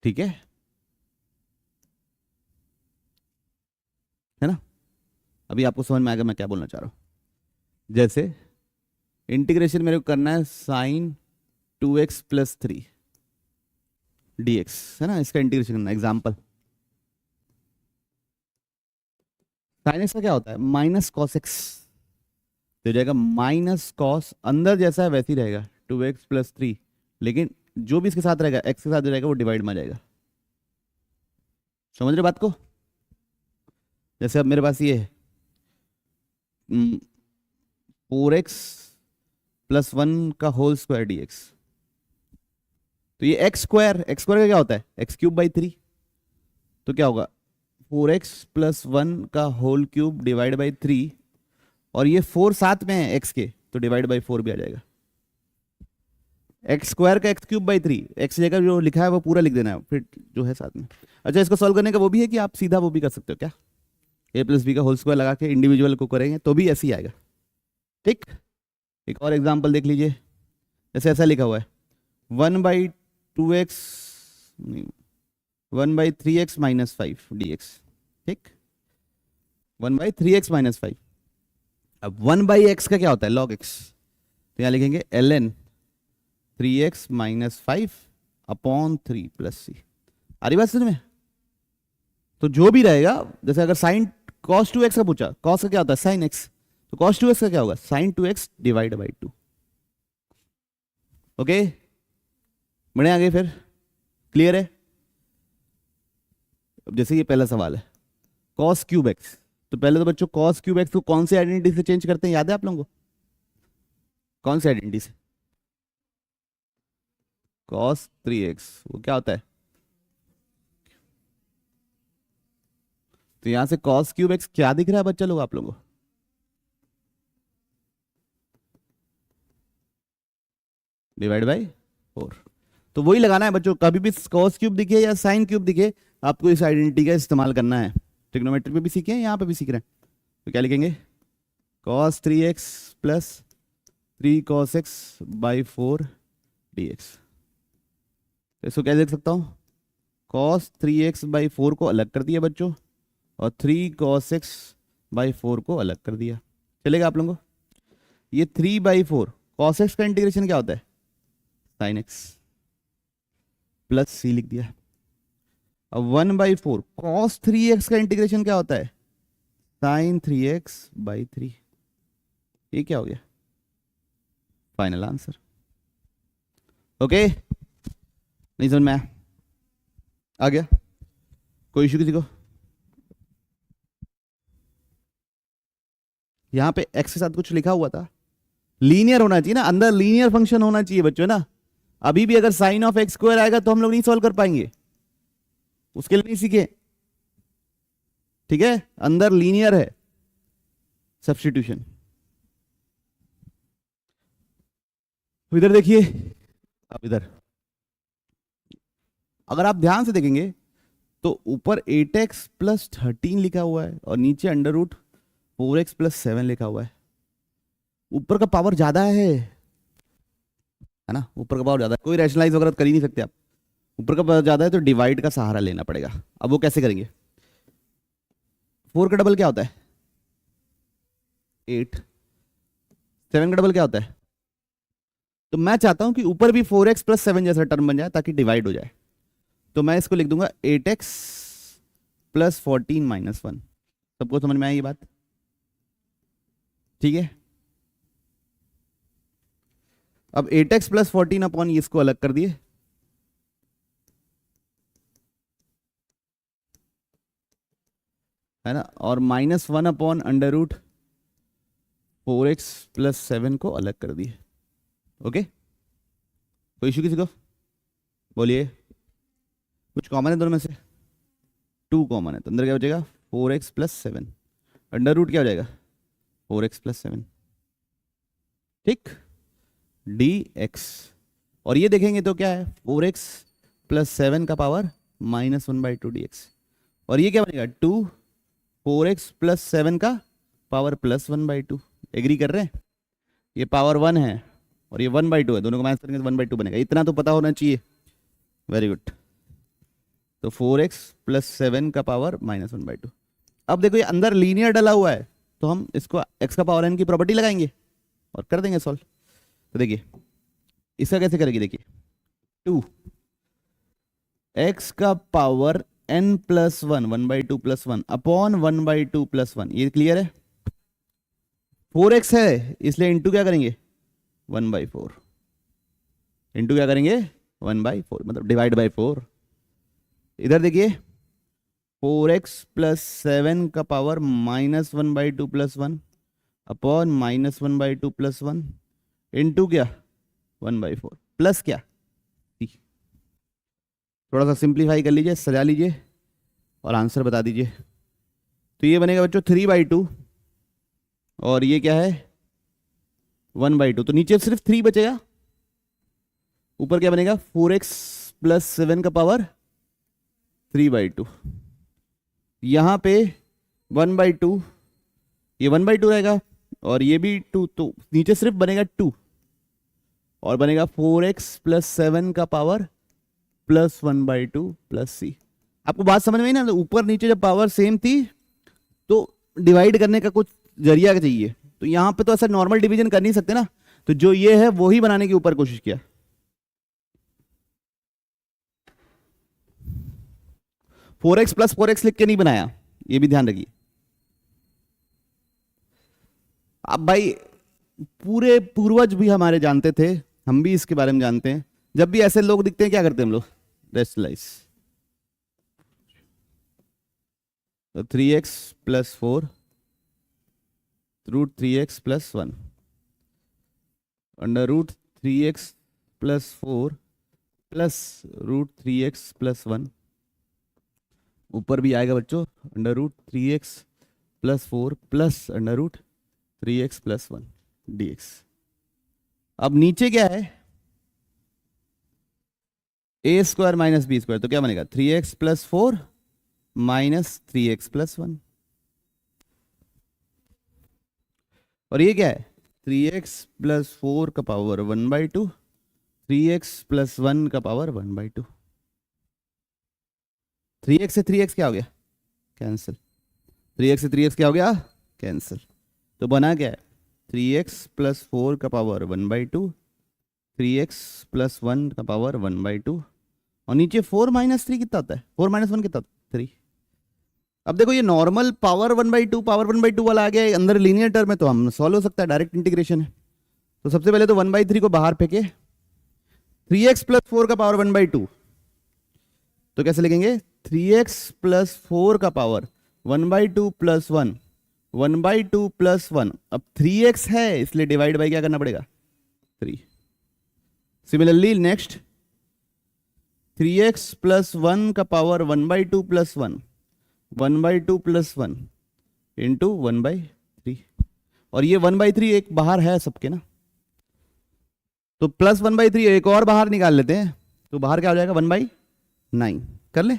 [SPEAKER 1] ठीक है ना। अभी आपको समझ में आएगा मैं क्या बोलना चाह रहा हूँ। जैसे इंटीग्रेशन मेरे को करना है साइन 2x प्लस 3 dx, है ना, इसका इंटीग्रेशन करना। एग्जाम्पल, साइन एक्स का क्या होता है, माइनस कॉस एक्स, तो हो जाएगा माइनस कॉस, अंदर जैसा है वैसे ही रहेगा 2x प्लस 3, लेकिन जो भी इसके साथ रहेगा x के साथ जो रहेगा वो डिवाइड में आ जाएगा। समझ रहे बात को? जैसे अब मेरे पास ये है 4x प्लस 1 का होल स्क्वायर dx, तो ये एक्स स्क्वायर का क्या होता है एक्स क्यूब बाई 3, तो क्या होगा 4x प्लस 1 का होल क्यूब डिवाइड बाई 3, और ये 4 साथ में है x के, तो डिवाइड बाई 4 भी आ जाएगा। एक्स स्क्वायर का एक्स क्यूब बाई 3, एक्स जगह जो लिखा है वो पूरा लिख देना है फिर जो है साथ में। अच्छा, इसको सॉल्व करने का वो भी है कि आप सीधा वो भी कर सकते हो क्या, a प्लस बी का होल स्क्वायर लगा के इंडिविजुअल को करेंगे तो भी ऐसे ही आएगा। ठीक, एक और एग्जाम्पल देख लीजिए। जैसे ऐसा लिखा हुआ है 1/2x 1/3x माइनस 5 dx। ठीक, 1/3x माइनस 5। अब 1/x का क्या होता है log x, तो यहाँ लिखेंगे ln 3x minus 5 upon 3 plus C. आ रही बात समझ में? तो जो भी रहेगा, जैसे अगर साइन cos 2x का पूछा, cos का क्या होता है साइन x, तो cos 2x का क्या होगा sign 2x divide by 2। Okay, बढ़े आगे फिर, क्लियर है? अब जैसे ये पहला सवाल है cos क्यूब x, तो पहले तो बच्चों cos क्यूब x को कौन सी आइडेंटिटी से चेंज करते हैं, याद है आप लोगों को? कौन सी आइडेंटिटी से? cos 3x, वो क्या होता है, तो यहां से cos क्यूब x क्या दिख रहा है बच्चा लोग आप लोगों को? Divide by 4। तो वही लगाना है बच्चों, कभी भी cos क्यूब दिखे या साइन क्यूब दिखे आपको इस आइडेंटिटी का इस्तेमाल करना है। ट्रिग्नोमेट्री में भी सीखे हैं, यहाँ पे भी सीख रहे हैं, तो क्या लिखेंगे cos 3x plus 3 cos x by 4 dx। इसको क्या देख सकता हूँ, cos 3x बाई 4 को अलग कर दिया बच्चों, और 3 cos x बाई 4 को अलग कर दिया। चलेगा आप लोगों को? ये 3/4 cos x का इंटीग्रेशन क्या होता है sin x, प्लस c लिख दिया। अब 1/4 cos 3x का इंटीग्रेशन क्या होता है sin 3x बाई 3। ये क्या हो गया फाइनल आंसर। ओके, नहीं समझ में आया? आ गया? कोई इशू किसी को? यहां पे x के साथ कुछ लिखा हुआ था, लीनियर होना चाहिए ना, अंदर लीनियर फंक्शन होना चाहिए बच्चों ना। अभी भी अगर साइन ऑफ एक्स स्क्वायर आएगा तो हम लोग नहीं सॉल्व कर पाएंगे, उसके लिए नहीं सीखे। ठीक है, अंदर लीनियर है सब्स्टिट्यूशन। इधर देखिए, अब इधर अगर आप ध्यान से देखेंगे तो ऊपर 8x प्लस 13 लिखा हुआ है और नीचे अंडर रूट 4x प्लस 7 लिखा हुआ है। ऊपर का पावर ज्यादा है ना, ऊपर का पावर ज्यादा है, कोई रैशनलाइज वगैरह कर ही नहीं सकते आप। ऊपर का पावर ज्यादा है तो डिवाइड का सहारा लेना पड़ेगा। अब वो कैसे करेंगे, 4 का डबल क्या होता है 8, 7 का डबल क्या होता है, तो मैं चाहता हूं कि ऊपर भी 4x प्लस 7 जैसा टर्म बन जाए ताकि डिवाइड हो जाए। तो मैं इसको लिख दूंगा 8x प्लस 14 माइनस 1। सबको समझ में आई ये बात? ठीक है, अब 8x प्लस 14 अपॉन इसको अलग कर दिए, है ना, और -1 upon under root 4x plus 7 को अलग कर दिए। ओके, कोई इशू किसी को? बोलिए, कुछ कॉमन है दोनों में से? 2 कॉमन है, तो अंदर क्या हो जाएगा 4x प्लस 7, अंडर रूट क्या हो जाएगा 4x प्लस 7। ठीक, dx, और ये देखेंगे तो क्या है 4x प्लस 7 का पावर -1/2 dx, और ये क्या बनेगा 2 4x प्लस 7 का पावर प्लस 1/2। एग्री कर रहे हैं? ये पावर 1 है और ये 1/2 है, दोनों को माइनस करेंगे तो 1/2 बनेगा। इतना तो पता होना चाहिए, वेरी गुड। तो 4x प्लस 7 का पावर -1/2। अब देखो ये अंदर लीनियर डला हुआ है, तो हम इसको x का पावर n की प्रॉपर्टी लगाएंगे और कर देंगे सॉल्व। तो देखिए इसका कैसे करेंगे, देखिए 2 x का power n plus 1 1/2 plus 1 upon 1/2 plus 1, ये क्लियर है। 4x है इसलिए इंटू क्या करेंगे 1/4, इंटू क्या करेंगे 1/4 मतलब डिवाइड बाई 4। इधर देखिए 4x प्लस 7 का power minus 1/2 plus 1 upon minus 1/2 plus 1 into क्या 1/4 प्लस क्या c। थोड़ा सा सिंप्लीफाई कर लीजिए, सजा लीजिए और आंसर बता दीजिए। तो ये बनेगा बच्चों 3/2 और ये क्या है 1/2, तो नीचे सिर्फ 3 बचेगा, ऊपर क्या बनेगा 4x प्लस 7 का पावर 3/2। यहां पे 1/2, ये 1/2 रहेगा और ये भी 2, तो नीचे सिर्फ बनेगा 2 और बनेगा 4x प्लस 7 का पावर प्लस 1/2 प्लस c। आपको बात समझ में आई ना, तो ऊपर नीचे जब पावर सेम थी तो डिवाइड करने का कुछ जरिया चाहिए, तो यहां पे तो ऐसा नॉर्मल डिवीजन कर नहीं सकते ना, तो जो ये है वो ही बनाने की ऊपर कोशिश किया। 4x प्लस 4x लिख के नहीं बनाया, ये भी ध्यान रखिए। अब भाई पूरे पूर्वज भी हमारे जानते थे, हम भी इसके बारे में जानते हैं, जब भी ऐसे लोग दिखते हैं क्या करते हैं हम लोग रेशनलाइज। तो 3x plus 4 root 3x plus 1 under root 3x plus 4 plus root 3x plus 1, ऊपर भी आएगा बच्चों under root 3x plus 4 plus under root 3x plus 1 dx। अब नीचे क्या है a square minus b square, तो क्या बनेगा 3x plus 4 minus 3x plus 1, और ये क्या है 3x प्लस 4 का पावर 1/2 3x प्लस 1 का पावर 1/2। 3x से 3x क्या हो गया कैंसिल, 3x से 3x क्या हो गया कैंसिल, तो बना क्या है 3x प्लस 4 का पावर 1/2 3x प्लस 1 का पावर 1/2 और नीचे 4 माइनस 3 कितना होता है 4 माइनस 1 कितना होता है 3। अब देखो ये नॉर्मल पावर 1/2 वाला आ गया अंदर लीनियर टर्म है, तो हम सॉल्व हो सकता है, डायरेक्ट इंटीग्रेशन है। तो सबसे पहले तो 1/3 को बाहर फेंके, 3x प्लस 4 का पावर 1/2, तो कैसे लिखेंगे 3x प्लस 4 का पावर 1/2 प्लस 1 1/2 प्लस 1। अब 3x है इसलिए डिवाइड बाई क्या करना पड़ेगा 3। सिमिलरली नेक्स्ट 3x प्लस 1 का पावर 1/2 प्लस 1 1/2 प्लस 1 इंटू 1/3, और ये 1/3 एक बाहर है सबके ना, तो प्लस 1/3 एक और बाहर निकाल लेते हैं, तो बाहर क्या हो जाएगा 1/9 कर ले,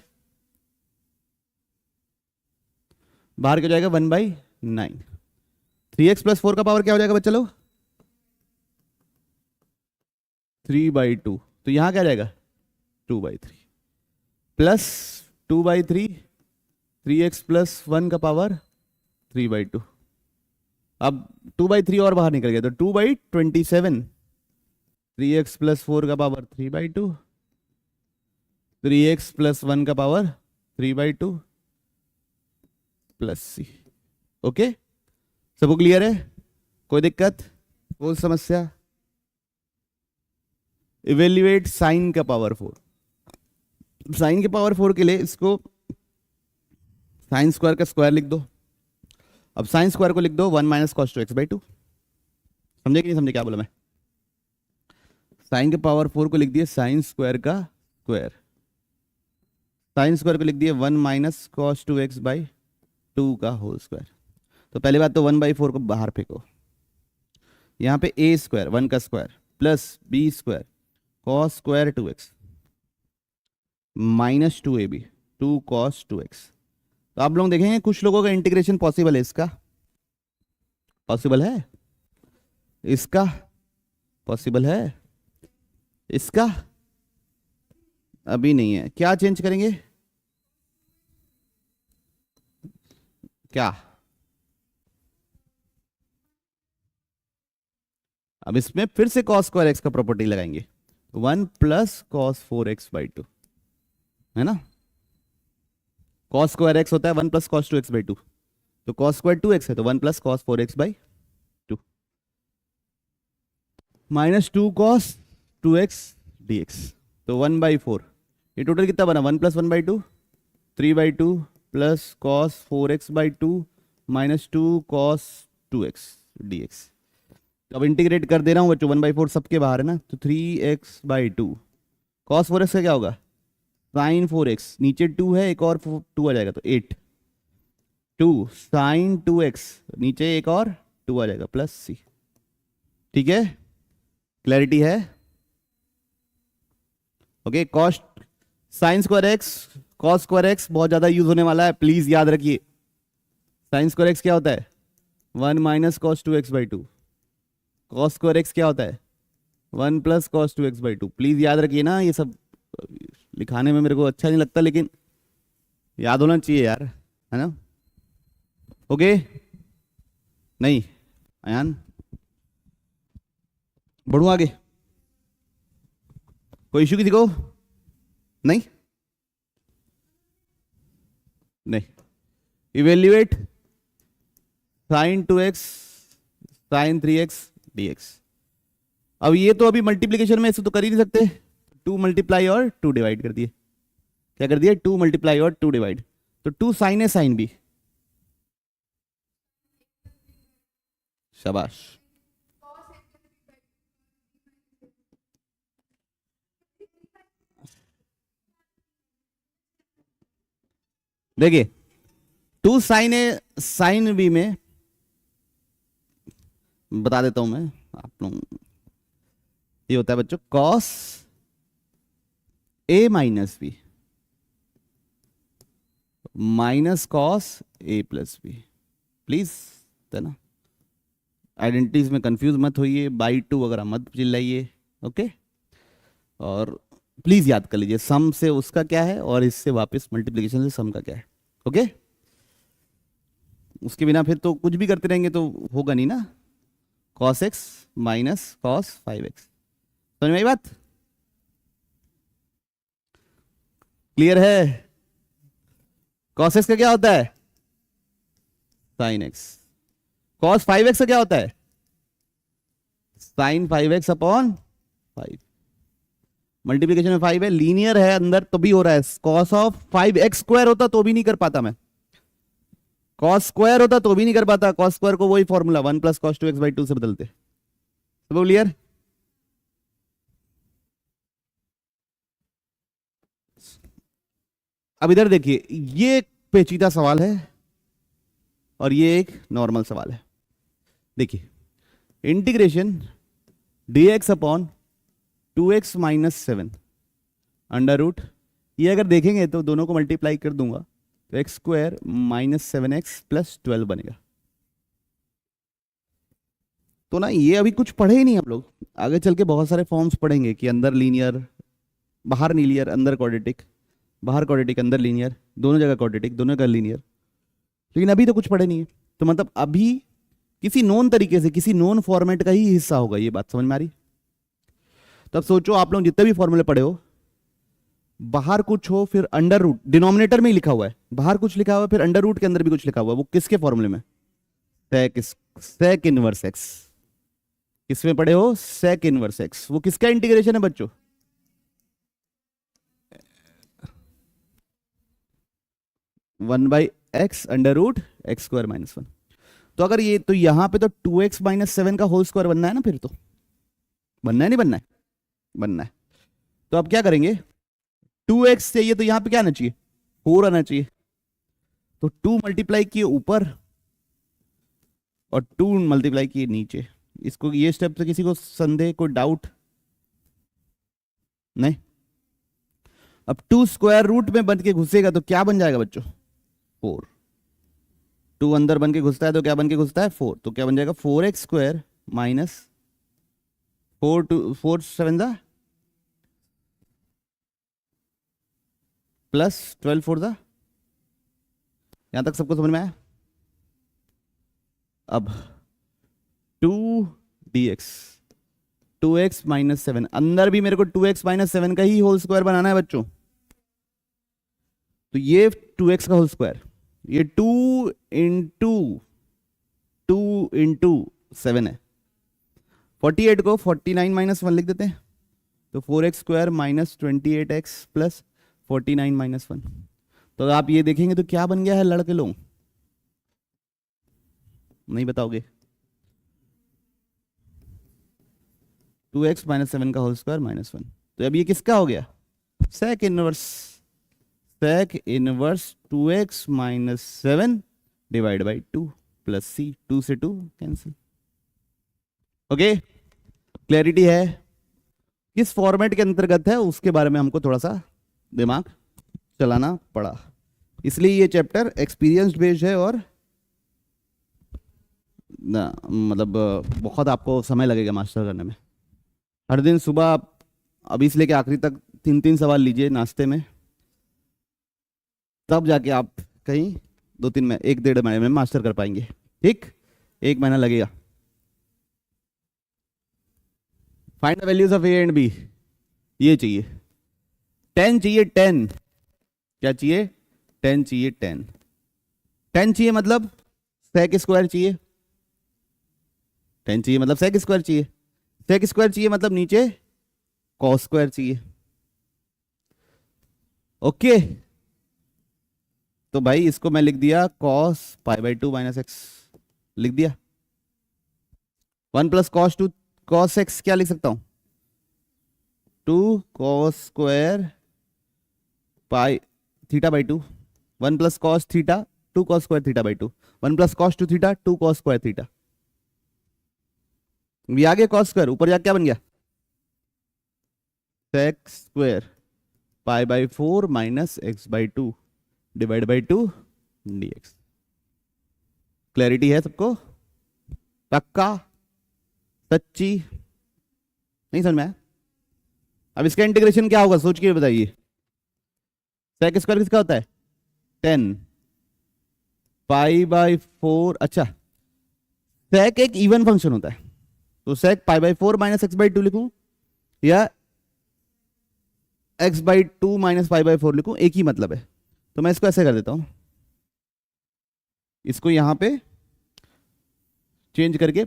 [SPEAKER 1] बाहर क्या हो जाएगा 1/9। 3x प्लस 4 का पावर क्या हो जाएगा बच्चा लोग 3/2, तो यहां क्या जाएगा 2/3 प्लस 2/3 3x प्लस 1 का पावर 3/2। अब 2/3 और बाहर निकल गया तो 2/27 3x प्लस 4 का पावर 3/2 3x प्लस 1 का पावर 3/2 प्लस c। ओके सबको क्लियर है, कोई दिक्कत कोई समस्या। इवेल्युएट साइन का पावर 4, साइन के पावर 4 के लिए इसको साइन स्क्वायर का स्क्वायर लिख दो। अब साइन स्क्वायर को लिख दो 1 माइनस कॉस 2x/2, समझे कि नहीं समझे क्या बोला मैं, साइन के पावर 4 को लिख दिए साइन स्क्वायर का स्क्वायर, साइन स्क्वायर को लिख दिए 1 माइनस कॉस 2x/2 का होल स्क्वायर। तो पहली बात तो 1/4 को बाहर फेंको, यहां पे a स्क्वायर 1 का square plus b square cos square 2x minus 2ab 2 cos 2x। तो आप लोग देखेंगे कुछ लोगों का इंटीग्रेशन पॉसिबल है, इसका पॉसिबल है, इसका पॉसिबल है, इसका अभी नहीं है। क्या चेंज करेंगे क्या अब इसमें फिर से कॉस स्क्वायर एक्स का प्रॉपर्टी लगाएंगे, 1 + cos 4x/2 है ना। कॉस स्क्वायर एक्स होता है 1 + cos 2x/2, तो कॉस स्क्वायर 2x है तो 1 + cos 4x/2 -2 cos 2x dx, तो 1/4। ये टोटल कितना बना, 1 + 1/2, 3/2 + cos 4x/2 -2 cos 2x dx। अब इंटीग्रेट कर दे रहा हूँ बच्चों, 1/4 सबके बाहर है ना, तो 3x/2 cos 4x का क्या होगा, sin 4x, नीचे 2 है, एक और 2 आ जाएगा तो 8, 2 sin 2x, नीचे एक और 2 आ जाएगा +c। ठीक है, क्लैरिटी है। Okay, cost sine square x cos square x बहुत ज्यादा यूज होने वाला है, प्लीज याद रखिए। साइन स्क्वायर एक्स क्या होता है, 1 - cos 2x/2। Cos square x क्या होता है, 1 + cos 2x/2। प्लीज याद रखिए ना, ये सब लिखाने में मेरे को अच्छा नहीं लगता, लेकिन याद होना चाहिए यार, है ना। ओके, नहीं अयान, बढ़ू आगे, कोई इशू किसी को, नहीं नहीं। Evaluate sin 2x sin 3x dx। अब ये तो अभी मल्टीप्लीकेशन में ऐसे तो कर ही नहीं सकते, 2 मल्टीप्लाई और 2 डिवाइड कर दिए, क्या कर दिया, 2 मल्टीप्लाई और 2 डिवाइड, तो 2 sin है sin b, शाबाश। देखिए 2 sin ए sin b में बता देता हूं मैं आप लोग, ये होता है बच्चों cos a - b -cos a + b। Please, है ना, आइडेंटिटीज में कंफ्यूज मत होइए, बाई 2 वगैरह मत चिल्लाइए। ओके, और प्लीज याद कर लीजिए सम से उसका क्या है और इससे वापस मल्टीप्लिकेशन से सम का क्या है। ओके, उसके बिना फिर तो कुछ भी करते रहेंगे तो होगा नहीं ना, cos x - cos 5x। समझ में आई बात, क्लियर है। cos x का क्या होता है, sin x। cos 5x का क्या होता है, sin 5x/5। मल्टीप्लिकेशन में 5 है, लीनियर है अंदर तो भी हो रहा है, cos ऑफ 5x² होता तो भी नहीं कर पाता मैं, cos स्क्वायर होता तो भी नहीं कर पाता, cos स्क्वायर को वही फॉर्मूला 1 + cos 2x/2 से बदलते। सब क्लियर। अब इधर देखिए, ये एक पेचीदा सवाल है और ये एक नॉर्मल सवाल है। देखिए, इंटीग्रेशन dx/2x - 7 √, ये अगर देखेंगे तो दोनों को मल्टीप्लाई कर दूंगा तो x² - 7x + 12 बनेगा। तो ना ये अभी कुछ पढ़े ही नहीं हम लोग, आगे चल के बहुत सारे फॉर्म्स पढ़ेंगे कि अंदर लीनियर बाहर लीनियर, अंदर क्वाड्रेटिक बाहर क्वाड्रेटिक अंदर लीनियर, दोनों जगह क्वाड्रेटिक दोनों जगह लीनियर, लेकिन अभी तो कुछ पढ़े नहीं है। तो मतलब अभी किसी नोन तरीके से किसी नोन फॉर्मेट का ही हिस्सा होगा, ये बात समझ में आ रही। तब सोचो आप लोग जितने भी फॉर्मूले पढ़े हो, बाहर कुछ हो फिर अंडर रूट डिनोमिनेटर में ही लिखा हुआ है, बाहर कुछ लिखा हुआ है फिर अंडर रूट के अंदर भी कुछ लिखा हुआ है, वो किसके फॉर्मूले में, सेक इनवर्स एक्स। किसमें पढ़े हो, सेक इनवर्स एक्स, वो किसका इंटीग्रेशन है बच्चों, 1/x √x² - 1। तो अगर ये तो यहां पे तो 2x - 7 का होल स्क्वायर बनना है ना, फिर तो बनना है नहीं बनना है, बनना है। तो अब क्या करेंगे, 2x चाहिए तो यहां पे क्या आना चाहिए, 4 आना चाहिए, तो 2 मल्टीप्लाई किए ऊपर और 2 मल्टीप्लाई किए नीचे। इसको ये स्टेप से किसी को संदेह कोई डाउट नहीं। अब 2 स्क्वायर रूट में बन के घुसेगा तो क्या बन जाएगा बच्चों, 4। 2 अंदर बन के घुसता है तो क्या बन के घुसता है, 4, तो क्या बन जाएगा 4x² - 4 7 +12 4 यहां तक सबको समझ में आया। अब 2 dx 2x माइनस 7, अंदर भी मेरे को 2x माइनस 7 का ही होल स्क्वायर बनाना है बच्चों। तो ये 2x का होल स्क्वायर, ये 2 इंटू 7 है। 48 को 49 माइनस 1 लिख देते हैं, तो 4x square minus 28x plus 49 minus 1। तो आप ये देखेंगे तो क्या बन गया है लड़के लोग, नहीं बताओगे? 2x माइनस 7 का होल स्क्वायर माइनस 1। तो अब ये किसका हो गया? Sec inverse 2x minus 7 divide by 2 plus C, 2 से 2 कैंसिल। ओके, क्लैरिटी है? किस फॉर्मेट के अंतर्गत है उसके बारे में हमको थोड़ा सा दिमाग चलाना पड़ा, इसलिए ये चैप्टर एक्सपीरियंस्ड बेस्ड है और ना मतलब बहुत आपको समय लगेगा मास्टर करने में। हर दिन सुबह आप अभी से लेके आखिरी तक 3-3 सवाल लीजिए नाश्ते में, तब जाके आप कहीं 2-3 में 1-1.5 महीने में मास्टर कर पाएंगे। ठीक, 1 महीना लगेगा। Find the values of a and b, ये चाहिए 10 चाहिए 10, क्या चाहिए? 10 चाहिए 10 चाहिए मतलब सेक स्क्वायर चाहिए, 10 चाहिए मतलब सेक स्क्वायर चाहिए, सेक स्क्वायर चाहिए मतलब नीचे कॉस स्क्वायर चाहिए। ओके, तो भाई इसको मैं लिख दिया cos pi by 2 minus x, लिख दिया। 1 प्लस कॉस 2 कॉस एक्स क्या लिख सकता हूं? 2 cos square pi theta by 2, 1 plus cos theta 2 cos square theta by 2, 1 plus cos 2 theta 2 cos square theta. ये आ गया कॉस स्क्वायर, ऊपर जाके क्या बन गया? Sec square pi by 4 minus x by 2 divide by 2 dx। Clarity है सबको? पक्का? सच्ची? नहीं समझ में आया? अब इसका इंटीग्रेशन क्या होगा सोच के बताइए। सेक स्क्वायर किसका होता है? 10 पाई बाई 4। अच्छा, सेक एक इवन फंक्शन होता है, तो sec pi by 4 minus x by 2 लिखूं या x by 2 minus pi by 4 लिखूं, एक ही मतलब है। तो मैं इसको ऐसे कर देता हूं, इसको यहां पे चेंज करके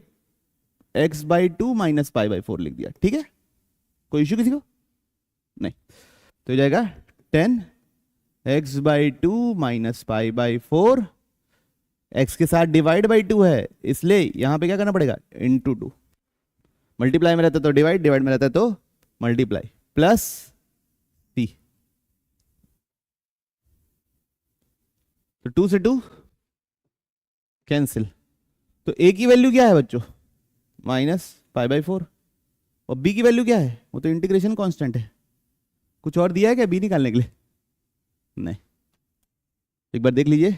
[SPEAKER 1] x by 2 minus pi by 4 लिख दिया। ठीक है, कोई इश्यू किसी को? नहीं। तो हो जाएगा 10 x by 2 minus pi by 4, x के साथ डिवाइड बाई 2 है इसलिए यहां पे क्या करना पड़ेगा? इंटू 2। मल्टीप्लाई में रहता तो डिवाइड, डिवाइड में रहता तो मल्टीप्लाई, प्लस सी। तो 2 से 2 कैंसिल। तो ए की वैल्यू क्या है बच्चों? माइनस पाई बाई 4, और बी की वैल्यू क्या है? वो तो इंटीग्रेशन कांस्टेंट है। कुछ और दिया है क्या बी निकालने के लिए? नहीं, एक बार देख लीजिए।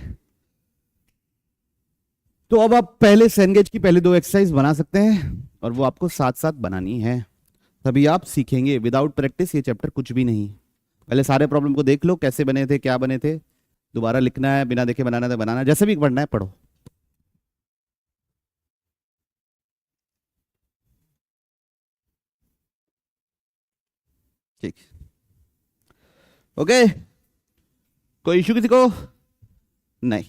[SPEAKER 1] तो अब आप पहले सेनगेज की पहले 2 एक्सरसाइज बना सकते हैं और वो आपको साथ साथ बनानी है, तभी आप सीखेंगे। विदाउट प्रैक्टिस ये चैप्टर कुछ भी नहीं। पहले सारे प्रॉब्लम को देख लो, कैसे बने थे, क्या बने थे, दोबारा लिखना है, बिना देखे बनाना है बनाना, जैसे भी पढ़ना है पढ़ो। ठीक, ओके, कोई इशू किसी को? नहीं।